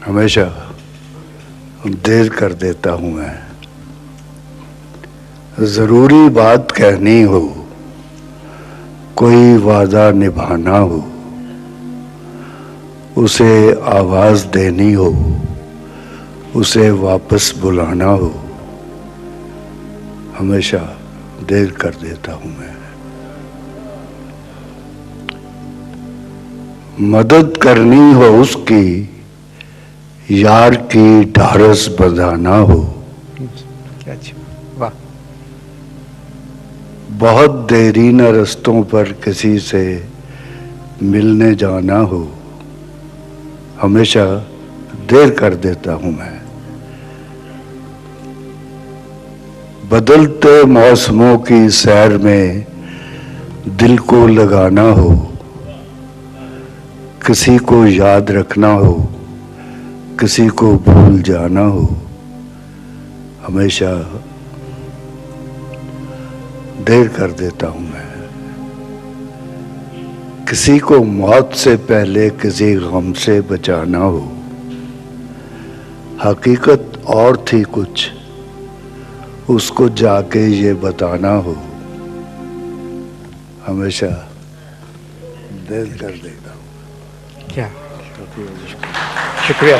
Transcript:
हमेशा देर कर देता हूँ मैं। जरूरी बात कहनी हो, कोई वादा निभाना हो, उसे आवाज देनी हो, उसे वापस बुलाना हो, हमेशा देर कर देता हूँ मैं। मदद करनी हो उसकी, यार की ढारस बंधाना हो। क्या अच्छा, वाह। बहुत देरी न रस्तों पर किसी से मिलने जाना हो, हमेशा देर कर देता हूं मैं। बदलते मौसमों की सैर में दिल को लगाना हो, किसी को याद रखना हो, किसी को भूल जाना हो, हमेशा देर कर देता हूं मैं। किसी को मौत से पहले किसी गम से बचाना हो, हकीकत और थी कुछ, उसको जाके ये बताना हो, हमेशा देर कर देता हूं। क्या शुक्रिया।